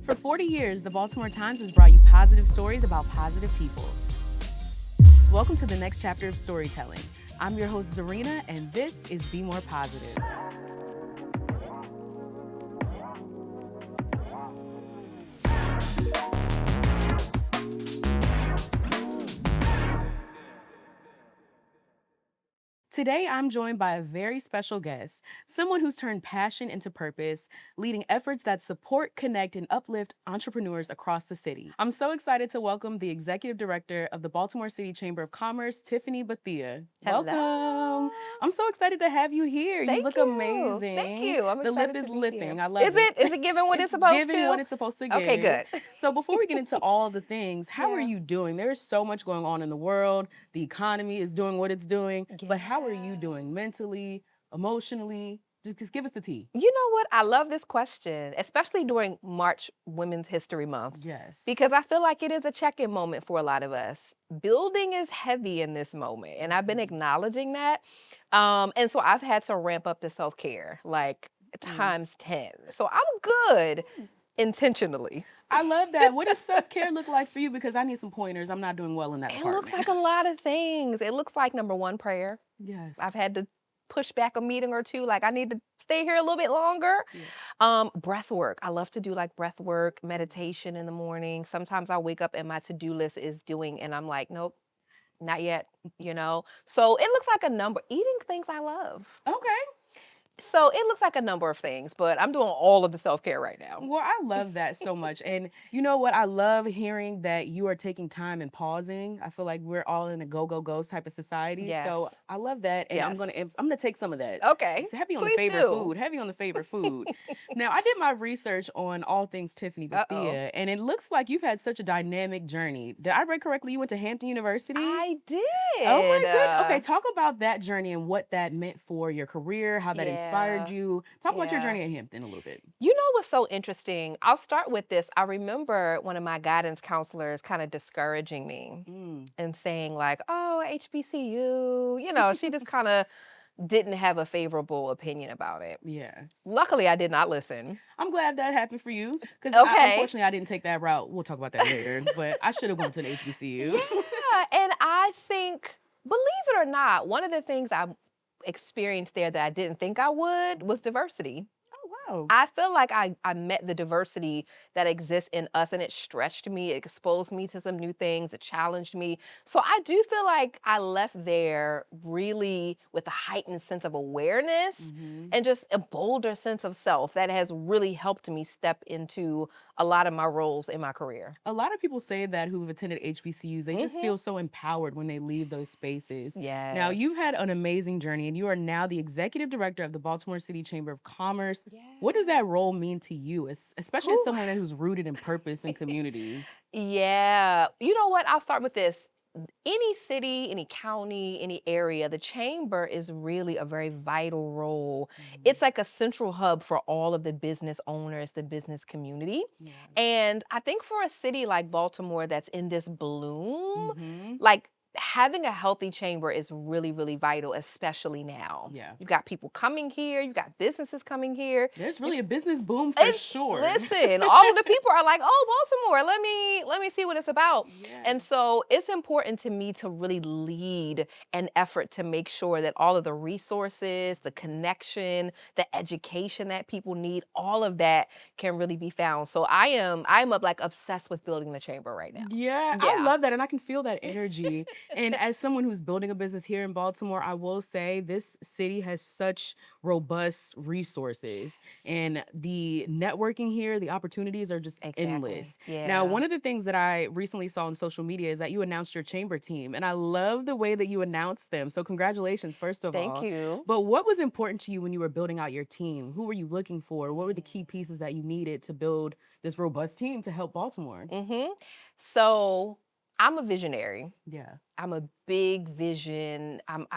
For 40 years, the Baltimore Times has brought you positive stories about positive people. Welcome to the next chapter of storytelling. I'm your host, Zuryna, and this is Be More Positive. Today, I'm joined by a very special guest, someone who's turned passion into purpose, leading efforts that support, connect, and uplift entrepreneurs across the city. I'm so excited to welcome the Executive Director of the Baltimore City Chamber of Commerce, Tiffany Bethea. Hello. Welcome. I'm so excited to have you here. Thank you look you. amazing. Thank you. I'm the lip excited is to be lipping. here. I love it. Is it giving what it's supposed giving to? what it's supposed to give. Okay, good. So before we get into all the things, how are Yeah. you doing? There is so much going on in the world. The economy is doing what it's doing. But how are you doing mentally, emotionally? Just give us the tea. You know what? I love this question, especially during March Women's History Month. Yes. Because I feel like it is a check-in moment for a lot of us. Building is heavy in this moment, and I've been acknowledging that. And so I've had to ramp up the self-care, like times 10. So I'm good intentionally. I love that. What does self-care look like for you? Because I need some pointers. I'm not doing well in that It department. looks like a lot of things. It looks like, number one, prayer. Yes. I've had to push back a meeting or two, like I need to stay here a little bit longer. Breath work. I love to do like breath work, meditation in the morning. Sometimes I wake up and my to-do list is doing, and I'm like, nope, not yet, So it looks like a number, eating things I love. Okay. So it looks like a number of things, but I'm doing all of the self-care right now. Well, I love that so much. And you know what? I love hearing that you are taking time and pausing. I feel like we're all in a go, go, go type of society. So Yes. I love that. And I'm gonna take some of that. Okay. It's heavy on Please the favorite do. food. Heavy on the favorite food. Now, I did my research on all things Tiffany Bethea, and it looks like you've had such a dynamic journey. Did I read correctly? You went to Hampton University? I did. Oh my goodness. Okay, talk about that journey and what that meant for your career, how that inspired Yeah. you. Talk about your journey at Hampton a little bit. You know what's so interesting? I'll start with this. I remember one of my guidance counselors kind of discouraging me and saying like, oh, HBCU, she just kind of didn't have a favorable opinion about it. Yeah. Luckily, I did not listen. I'm glad that happened for you because unfortunately I didn't take that route. We'll talk about that later, but I should have gone to an HBCU. Yeah, and I think, believe it or not, one of the things I experienced there that I didn't think I would was diversity. Wow. I feel like I met the diversity that exists in us, and it stretched me, it exposed me to some new things, it challenged me. So I do feel like I left there really with a heightened sense of awareness and just a bolder sense of self that has really helped me step into a lot of my roles in my career. A lot of people say that who've attended HBCUs, they just feel so empowered when they leave those spaces. Yes. Now, you've had an amazing journey, and you are now the Executive Director of the Baltimore City Chamber of Commerce. Yes. What does that role mean to you, especially as someone who's rooted in purpose and community? Yeah. You know what? I'll start with this. Any city, any county, any area, the chamber is really a very vital role. It's like a central hub for all of the business owners, the business community. And I think for a city like Baltimore that's in this bloom, like having a healthy chamber is really, really vital, especially now. Yeah. You've got people coming here, you've got businesses coming here. There's really a business boom for sure. Listen, all of the people are like, oh, Baltimore, let me see what it's about. Yeah. And so it's important to me to really lead an effort to make sure that all of the resources, the connection, the education that people need, all of that can really be found. So I'm like obsessed with building the chamber right now. Yeah, I love that, and I can feel that energy. And as someone who's building a business here in Baltimore, I will say this city has such robust resources, and the networking here, the opportunities are just endless. Yeah. Now, one of the things that I recently saw on social media is that you announced your chamber team, and I love the way that you announced them. So congratulations, first of all. Thank you. But what was important to you when you were building out your team? Who were you looking for? What were the key pieces that you needed to build this robust team to help Baltimore? So I'm a visionary. Yeah. I'm a big vision. I'm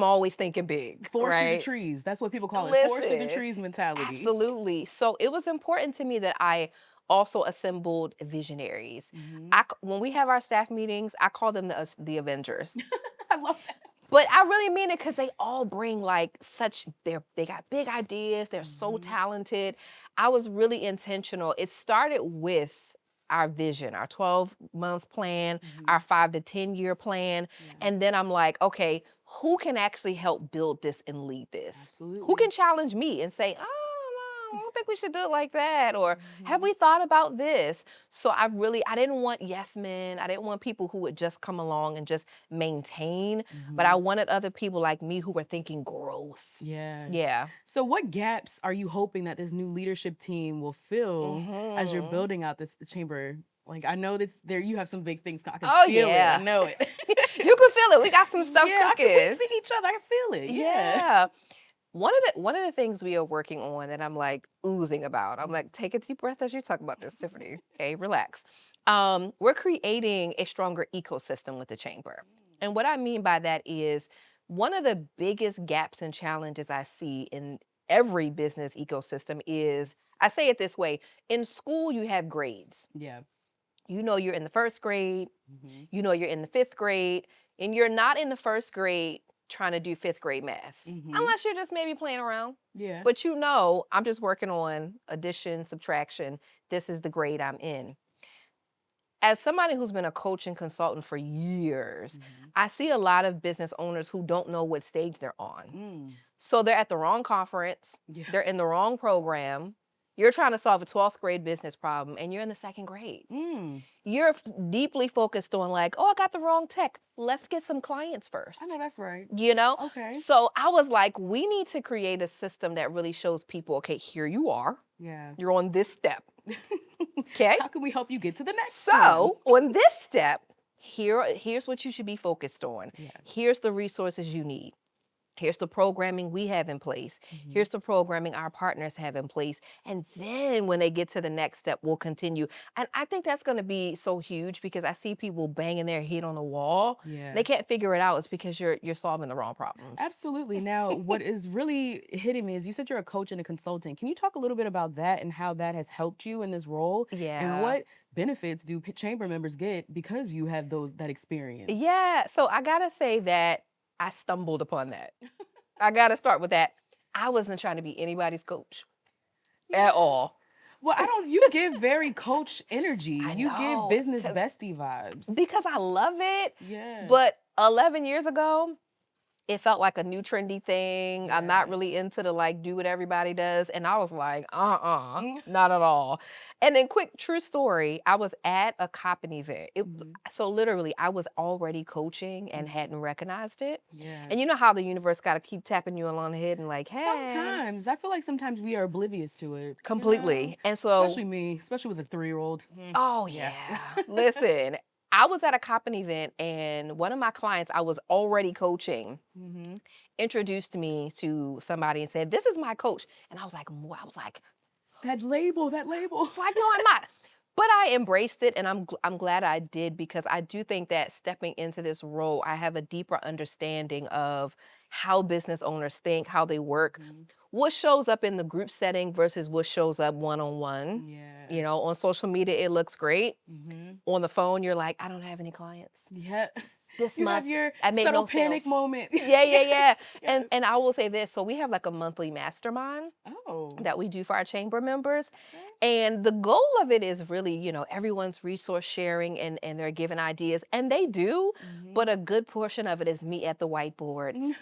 always thinking big. Forest right? of the trees. That's what people call it. Listen, Forest of the trees mentality. Absolutely. So it was important to me that I also assembled visionaries. When we have our staff meetings, I call them the Avengers. I love that. But I really mean it because they all bring like they got big ideas. They're so Mhm. talented. I was really intentional. It started with our vision, our 12-month plan, our Mhm. 5 to 10 year plan. Yeah, And then I'm like, okay, who can actually help build this and lead this? Who absolutely. can challenge me and say, oh, no, I don't think we should do it like that? Or have Mhm. we thought about this? So I didn't want yes men. I didn't want people who would just come along and just maintain, but I Mhm. wanted other people like me who were thinking growth. Yeah. Yeah. So what gaps are you hoping that this new leadership team will fill as you're Hmm. building out this chamber? Like I know that's there you have some big things. I can Oh feel it. I yeah. know it. You can feel it. We got some stuff Yeah, we cooking. see each other. I can feel it. Yeah. Yeah. One of the things we are working on that I'm like oozing about. I'm like, take a deep breath as you talk about this, Tiffany. Okay, relax. We're creating a stronger ecosystem with the chamber. And what I mean by that is one of the biggest gaps and challenges I see in every business ecosystem is I say it this way, in school you have grades. Yeah. You know you're in the first grade, Mhm. you know you're in the fifth grade, and you're not in the first grade trying to do fifth grade math, Mhm. unless you're just maybe playing around. Yeah. But you know, I'm just working on addition, subtraction. This is the grade I'm in. As somebody who's been a coach and consultant for years, Mhm. I see a lot of business owners who don't know what stage they're on. Mm. So they're at the wrong conference, Yeah. they're in the wrong program. You're trying to solve a 12th grade business problem and you're in the second grade. Mm. You're deeply focused on like, oh, I got the wrong tech. Let's get some clients I know first. that's right. You know? Okay. So I was like, we need to create a system that really shows people, okay, here you are. Yeah. You're on this step. Okay. How can we help you get to the next one? So on this step, here's what you should be focused on. Yeah. Here's the resources you need. Here's the programming we have in place. Mhm. Here's the programming our partners have in place. And then when they get to the next step, we'll continue. And I think that's going to be so huge because I see people banging their head on the wall. Yeah. They can't figure it out. It's because you're solving the wrong problems. Absolutely. Now, what is really hitting me is you said you're a coach and a consultant. Can you talk a little bit about that and how that has helped you in this role? And Yeah. what benefits do chamber members get because you have that experience? Yeah. So I got to say that I stumbled upon that. I got to start with that. I wasn't trying to be anybody's coach Yeah. at all. Well, I don't, you give very coach energy. I You give know. business bestie vibes. Because I love it. Yeah. But 11 years ago, it felt like a new trendy thing. I'm not Yeah. really into the like do what everybody does. And I was like, Mm. not at all. And then quick true story, I was at a copping event. Mhm. So literally I was already coaching and Mhm. hadn't recognized it. Yeah. And you know how the universe gotta keep tapping you along the head and like, hey, Sometimes I feel like sometimes we are oblivious to it, completely. And so especially me, especially with a 3-year-old. oh, Yeah. yeah. Listen, I was at a copping event and one of my clients I was already coaching Hmm. introduced me to somebody and said, "This is my coach." And I was like, "Wha-" I was like, That label, that label. it's like, "No, I'm not." But I embraced it and I'm glad I did because I do think that stepping into this role, I have a deeper understanding of how business owners think, how they work, Mhm. what shows up in the group setting versus what shows up one-on-one. Yeah. You know, on social media, it looks great. Hmm. On the phone, you're like, I don't have any clients. Yeah. This You have month, your I made subtle no panic sales. moment. Yeah, yeah, yeah. Yes. And Yes. and I will say this. So we have like a monthly mastermind Oh. that we do for our chamber members. Okay. And the goal of it is really, everyone's resource sharing and they're giving ideas. And they do, Hmm. but a good portion of it is me at the whiteboard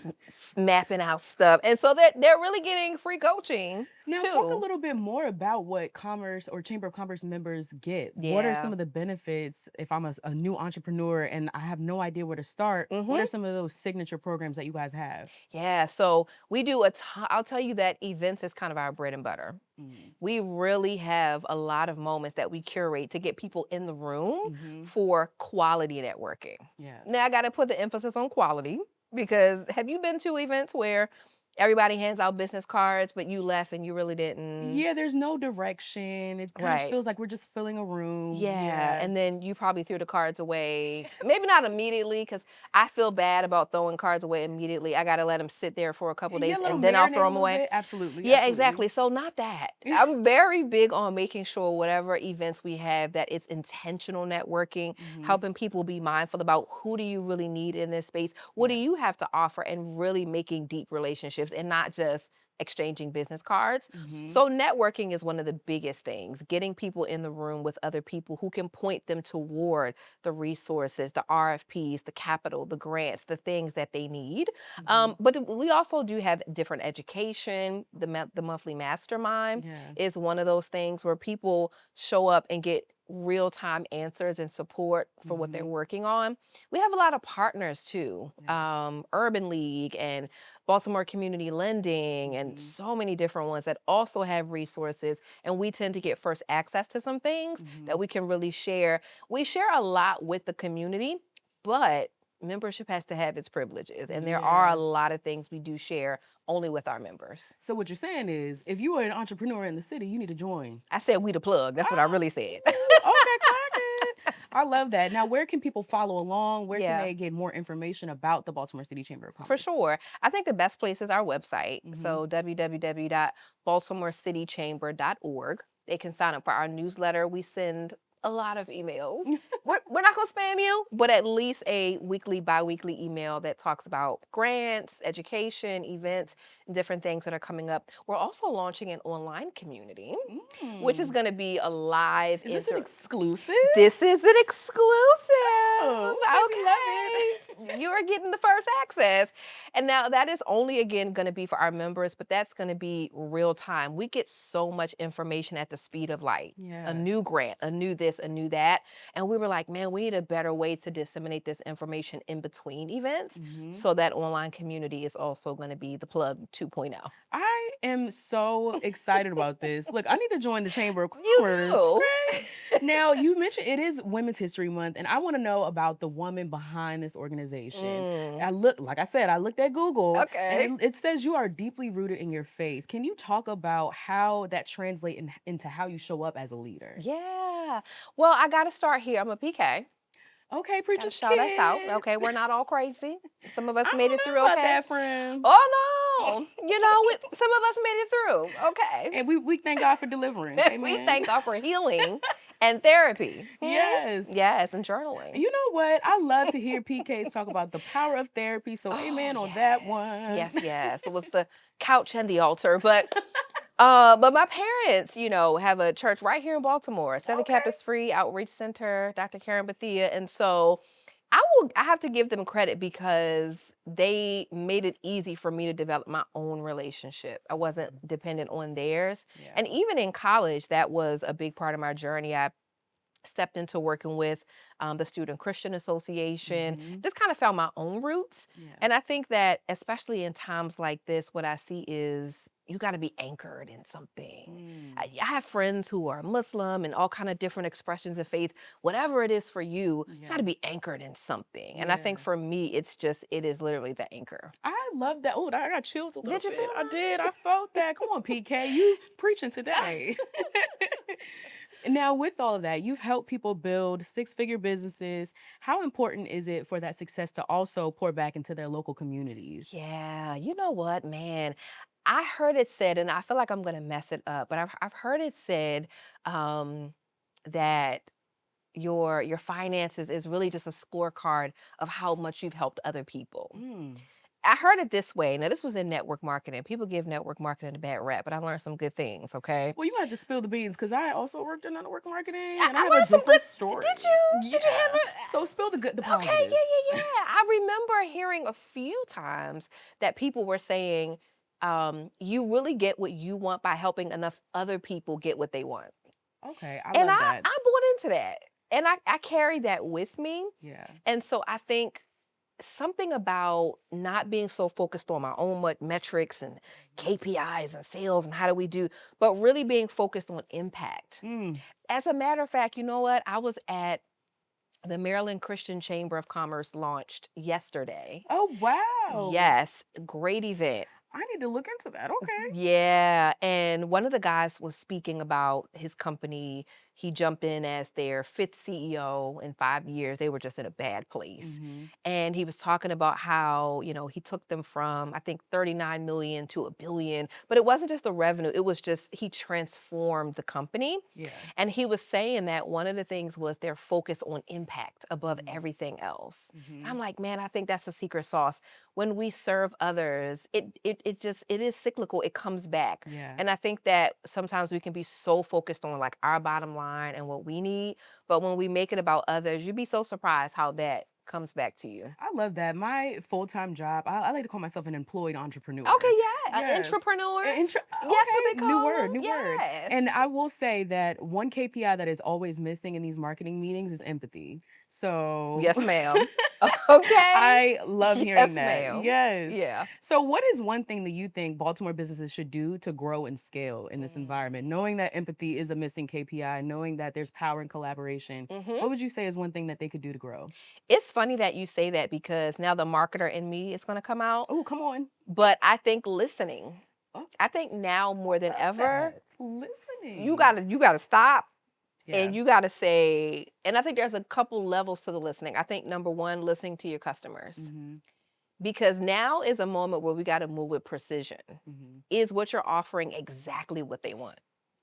mapping out stuff. And so they're really getting free coaching Now, talk a too. little bit more about what commerce or Chamber of Commerce members get. What are some Yeah. of the benefits if I'm a new entrepreneur and I have no idea where to start? What are Hmm. some of those signature programs that you guys have? Yeah. So we do a ton. I'll tell you that events is kind of our bread and butter. Mm. We really have a lot of moments that we curate to get people in the room Hmm. for quality networking. Yeah. Now I got to put the emphasis on quality because have you been to events where Everybody hands out business cards, but you left and you really didn't. Yeah, there's no direction. It kind of Right. feels like we're just filling a room. Yeah, Yeah. and then you probably threw the cards away. Maybe not immediately, because I feel bad about throwing cards away immediately. I gotta let them sit there for a couple Yeah, days let and them then I'll marinate throw a them little away. bit. Absolutely, Yeah, absolutely. exactly. So not that. I'm very big on making sure whatever events we have that it's intentional networking, Hmm. helping people be mindful about who do you really need in this space? What do Yes. you have to offer, and really making deep relationships and not just exchanging business cards. Hmm. So networking is one of the biggest things, getting people in the room with other people who can point them toward the resources, the RFPs, the capital, the grants, the things that they need. Hmm. But we also do have different education. The monthly mastermind Yeah. is one of those things where people show up and get real time answers and support for what they're Hmm. working on. We have a lot of partners too, Yeah. Urban League and Baltimore Community Lending, and Hmm. so many different ones that also have resources. And we tend to get first access to some things Hmm. that we can really share. We share a lot with the community, but membership has to have its privileges. And there are a Yeah. lot of things we do share only with our members. So what you're saying is, if you are an entrepreneur in the city, you need to join. I said we the plug. That's what I Ah, really said. ooh, okay, clock it. I love that. Now, where can people follow along? Where can Yeah. they get more information about the Baltimore City Chamber of For Commerce? sure. I think the best place is our website. Hmm. So www.baltimorecitychamber.org. They can sign up for our newsletter. We send a lot of emails. We're not going to spam you, but at least a weekly, bi-weekly email that talks about grants, education, events, and different things that are coming up. We're also launching an online community, which is Mm. going to be a live Is this an exclusive? This is an exclusive. Oh, we love Okay. it. You're getting the first access. And now that is only again going to be for our members, but that's going to be real time. We get so much information at the speed of light. A Yeah. new grant, a new this, a new that. And we were like, man, we need a better way to disseminate this information in between events. Hmm. So that online community is also going to be the plug 2.0. I am so excited about this. Look, I need to join the Chamber of You Commerce. do. Okay. Now, you mentioned it is Women's History Month, and I want to know about the woman behind this organization. Mm, I look, like I said, I looked at Google, and okay. it says you are deeply rooted in your faith. Can you talk about how that translates into how you show up as a leader? Yeah. Well, I got to start here. I'm a PK. Okay, Gotta preacher's shout us out. kid. Okay, we're not all crazy. Some of I us made don't it through know about okay. that, friend. Oh no, some of us made it through. Okay. And we thank God for deliverance. We Amen. thank God for healing and therapy. Yes. Yes, and journaling. You know what? I love to hear PKs talk about the power of therapy. So, Oh amen on that yes, one. yes, yes. It was the couch and the altar, but my parents, have a church right here in Baltimore, Southern Okay. Campus Free Outreach Center, Dr. Karen Bethea, and so I have to give them credit because they made it easy for me to develop my own relationship. I wasn't dependent on theirs. Yeah. And even in college, that was a big part of my journey. I stepped into working with the Student Christian Association, Hmm. just kind of found my own roots. Yeah. And I think that, especially in times like this, what I see is you got to be anchored in something. Mm. I have friends who are Muslim and all kind of different expressions of faith. Whatever it is for you, you got Yeah. to be anchored in something. And I think Yeah. for me, it is literally the anchor. I love that. Oh, I got chills a little Did you feel bit. I did. that? I felt that. Come on, PK. You preaching today. Now, with all of that, you've helped people build six-figure businesses. How important is it for that success to also pour back into their local communities? Yeah, you know what, man? I heard it said, and I feel like I'm gonna mess it up, but I've heard it said um, that your finances is really just a scorecard of how much you've helped other people. Mm. I heard it this way. Now, this was in network marketing. People give network marketing a bad rap, but I learned some good things. Okay, Well, you had to spill the beans because I also worked in network marketing and I I have a learned some good. different Did story. you? Did you have Yeah. So spill the Okay, yeah, positives. yeah, yeah. I remember hearing a few times that people were saying, you really get what you want by helping enough other people get what they want. Okay, I And love I that. bought into that. And I carry that with me. Yeah. And so I think something about not being so focused on my own metrics and KPIs and sales and how do we do, but really being focused on impact. Mm. As a matter of fact, you know what? I was at the Maryland Christian Chamber of Commerce launched yesterday. Oh, wow. Yes, great event. I need to look into that. Okay. Yeah, and one of the guys was speaking about his company. He jumped in as their fifth CEO in 5 years. They were just in a bad place. Mhm. And he was talking about how, he took them from, I think, 39 million to a billion. But it wasn't just the revenue, it was just he transformed the company. Yeah. And he was saying that one of the things was their focus on impact above Mhm. everything else. I'm Mhm. like, man, I think that's the secret sauce. When we serve others, it is cyclical. It comes back. Yeah. And I think that sometimes we can be so focused on like our bottom line and what we need, but when we make it about others, you'd be so surprised how that comes back to you. I love that. My full-time job, I like to call myself an employed entrepreneur. Okay, yeah, an Yes. entrepreneur. Yes, what they Okay, new call word, them. new word. And Yes. I will say that one KPI that is always missing in these marketing meetings is empathy. So Yes, ma'am. Okay. I love hearing Yes, that. ma'am. Yes. Yeah. So what is one thing that you think Baltimore businesses should do to grow and scale in this environment? Knowing that empathy is a missing KPI, knowing that there's power in collaboration, Mm-hmm. what would you say is one thing that they could do to grow? It's funny that you say that because now the marketer in me is going to come out. Oh, come on. But I think listening. Oh, I think now more than love ever, that. you Listening. gotta stop Yeah. and you gotta say. And I think there's a couple levels to the listening. I think number one, listening to your customers Mhm. because now is a moment where we got to move with precision. Mhm. Is what you're offering exactly what they want?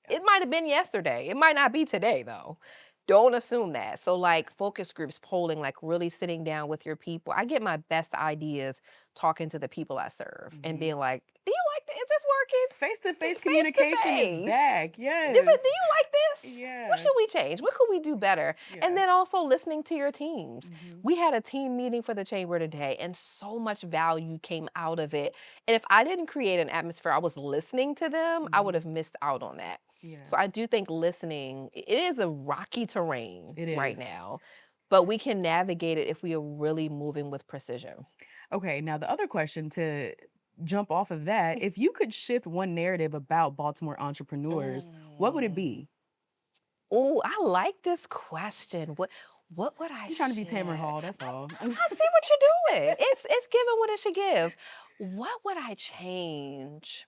Yeah. It might have been yesterday. It might not be today though. Don't assume that. So like focus groups, polling, like really sitting down with your people. I get my best ideas talking to the people I serve and Mhm. being like, "Do you like this? Is this working? Face-to-face Face to communication is face. back. This Yes. is, do you like this? What Yeah. should we change? What could we do better?" And Yeah. then also listening to your teams. Mhm. We had a team meeting for the chamber today, and so much value came out of it. And if I didn't create an atmosphere, I was listening to them, I would Mhm. have missed out on that. Yeah. So I do think listening, it is a rocky terrain It right is. now, but we can navigate it if we are really moving with precision. Okay, now the other question to jump off of that, if you could shift one narrative about Baltimore entrepreneurs, what would it Mm. be? Oh, I like this question. What would I I'm trying to shift? be Tamron Hall, that's all. I see what you're doing. It's giving what it should give. What would I change?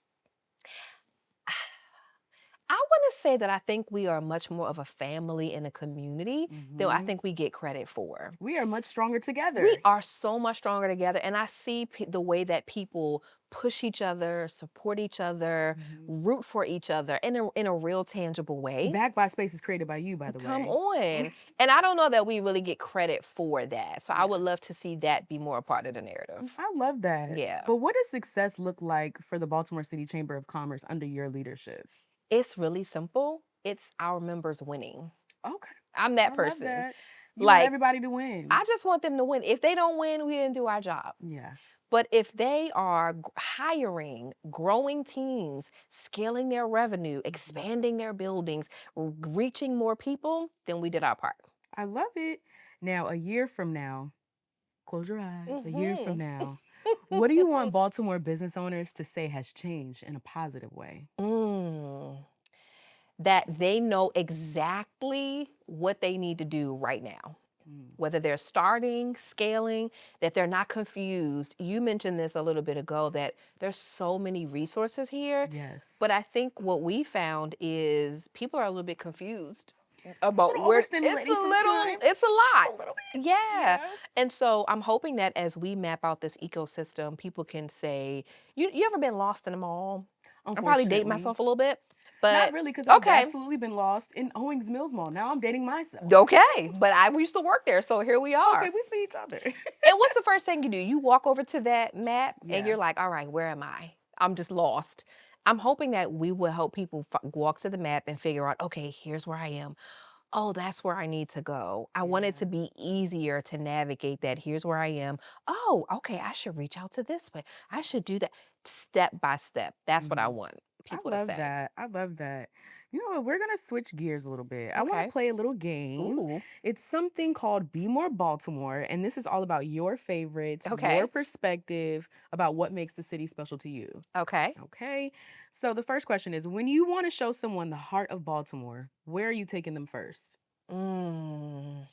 I want to say that I think we are much more of a family and a community than I Mhm. think we get credit for. We are much stronger We together. are so much stronger together, and I see the way that people push each other, support each other, Mhm. root for each other in a real tangible way. Backed by spaces created by you, by the Come way. on. And I don't know that we really get credit for that. So I Yeah. would love to see that be more a part of the narrative. I love that. Yeah. But what does success look like for the Baltimore City Chamber of Commerce under your leadership? It's really simple. It's our members winning. Okay. I'm that I love person. that. You want Like, everybody to win. I just want them to win. If they don't win, we didn't do our job. Yeah. But if they are hiring, growing teams, scaling their revenue, Mhm. expanding their buildings, reaching more people, then we did our part. I love it. Now, a year from now, close your eyes. A year from Hmm. now, what do you want Baltimore business owners to say has changed in a positive way? Mm. That they know exactly what they need to do right now. Mm. Whether they're starting, scaling, that they're not confused. You mentioned this a little bit ago that there's so many resources here, Yes. but I think what we found is people are a little bit confused It's a about little where overstimulating sometimes. it's a Just a lot. little bit. Yeah. Yeah. And so I'm hoping that as we map out this ecosystem, people can say, you ever been lost in a mall? I'm probably dating Unfortunately. myself a little bit, Not but really, because I've okay. absolutely been lost in Owings Mills Mall. Now I'm dating myself. Okay, but I used to work there, so here we Okay, are. we see each other. And what's the first thing you do? You walk over to that map and Yeah. you're like, all right, where am I? I'm just lost. I'm hoping that we will help people walk to the map and figure out, okay, here's where I am. Oh, that's where I need to go. I want it Yeah. to be easier to navigate that. Here's where I am. Oh, okay, I should reach out to this way. I should do that step by step. That's what I Mhm. want I people to love say. that. I love that. You know what? We're going to switch gears a little bit. I want to Okay. play a little game. Ooh, It's something called Be More Baltimore. And this is all about your favorites, your okay. perspective about what makes the city special to you. Okay. Okay. So the first question is, when you want to show someone the heart of Baltimore, where are you taking them first? Mm.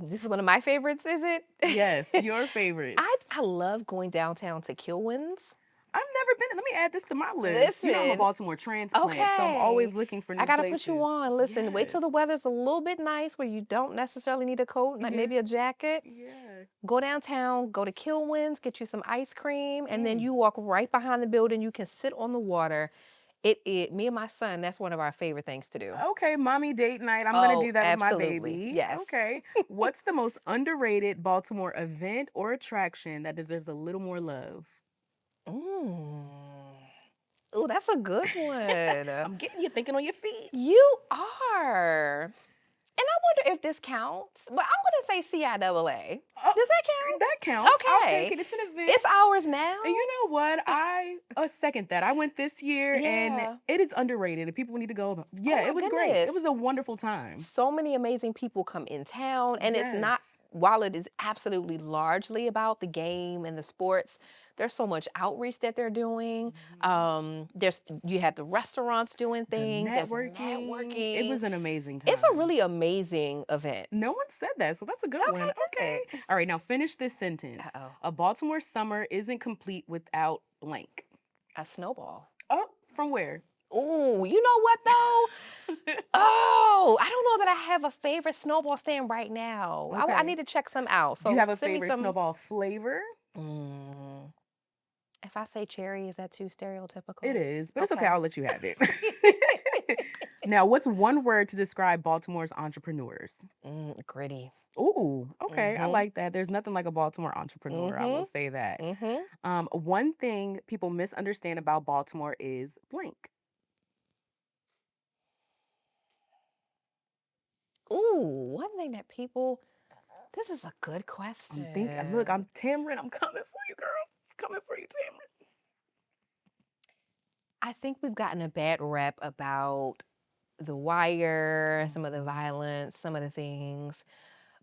This is one of my favorites, is it? Yes, your favorites. I love going downtown to Kilwins. I've never been. Let me add this to my list. You know, I'm a Listen, Baltimore transplant, so I'm okay. always looking for I new gotta put you places. on. Listen, wait till Yes. the weather's a little bit nice where you don't necessarily need a coat, like Yeah. maybe a jacket. Yeah. Go downtown, go to Kilwins, get you some ice cream, and then Mm. you walk right behind the building. You can sit on the water. Me and my son, that's one of our favorite things to do. Okay, mommy date night. I'm gonna Oh, do that with my absolutely. baby. Yes. Okay. What's the most underrated Baltimore event or attraction that deserves a little more love? Mm. Oh, that's a good one. I'm getting you thinking on your feet. You are. And I wonder if this counts, but I'm gonna say CIAA. Oh, Does that count? that counts. I'll take Okay. it. It's an event. It's ours now. And you know what? I second that. I went this year and Yeah. it is underrated and people need to go. Oh Yeah, my it was great. It goodness. was a wonderful time. So many amazing people come in town, and it's not, Yes. while it is absolutely largely about the game and the sports, there's so much outreach that they're doing. Mhm. There's you have the restaurants doing The things, there's networking. It networking. was an amazing It's a time. really amazing event. No one said that, so that's a good one. Okay, Okay. good. All right, now finish this sentence. Uh-oh. A Baltimore summer isn't complete without blank. A snowball. Oh, from where? Ooh, you know what though? Oh, I don't know that I have a favorite snowball stand right now. I Okay. need to check some out. Do you So have a send me favorite some. snowball flavor? Mm, if I say cherry, is that too stereotypical? It is, but it's okay. Okay. I'll let you have it. Now, what's one word to describe Baltimore's entrepreneurs? Gritty. Ooh, okay. I Mm-hmm. like that. There's nothing like a Baltimore entrepreneur. I Mm-hmm. will say that. Mm-hmm. One thing people misunderstand about Baltimore is blank. Ooh, one thing that people. This is a good Look, question. I'm Tamron. I'm coming for you, girl. Coming for you, Tamron. I think we've gotten a bad rep about the wire, some of the violence, some of the things.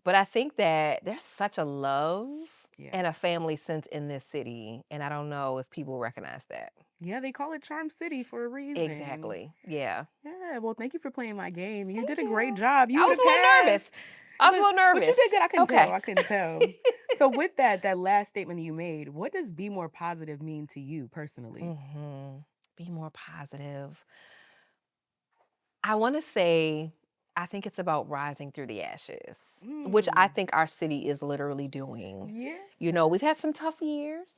But I think that there's such a love Yeah. and a family sense in this city. And I don't know if people recognize that. Yeah, they call it Charm City for a reason. Exactly. Yeah. Yeah, well, thank you for playing my game. You Thank did a great you. job. You I would was have a little nervous. passed. I was a little But you nervous. did good. I couldn't tell. Okay. I couldn't tell. So with that last statement you made, what does be more positive mean to you personally? Mm-hmm. Be more positive. I want to say, I think it's about rising through the ashes, which I think our city is literally doing. Yeah. You know, we've had some tough years,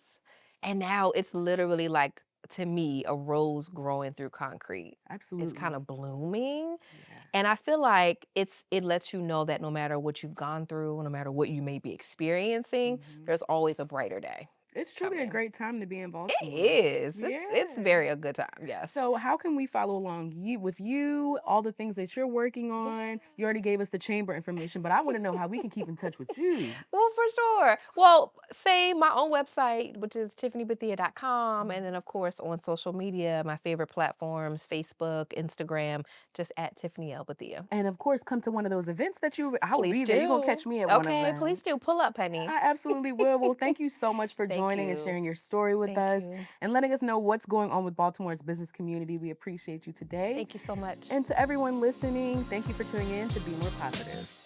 and now it's literally like, to me, a rose growing through concrete. Absolutely. It's kind of blooming. Yeah. And I feel like it lets you know that no matter what you've gone through, no matter what you may be experiencing, there's always a brighter day. It's truly a coming. great time to be in It Baltimore. is. It's Yeah. very a good time. Yes. So how can we follow along with you, all the things that you're working on? You already gave us the chamber information, but I want to know how we can keep in touch with you. Well, for sure. Well, same, my own website, which is tiffanybethea.com. And then, of course, on social media, my favorite platforms, Facebook, Instagram, just at Tiffany L. Bethea. And of course, come to one of those events that I'll Please be there. You're going to do. catch me at one of Okay, them. please do. Pull up, honey. I absolutely will. Well, thank you so much for Thank joining and you. sharing your story with Thank us you. and letting us know what's going on with Baltimore's business community. We appreciate you today. Thank you so much. And to everyone listening, thank you for tuning in to Be More Positive.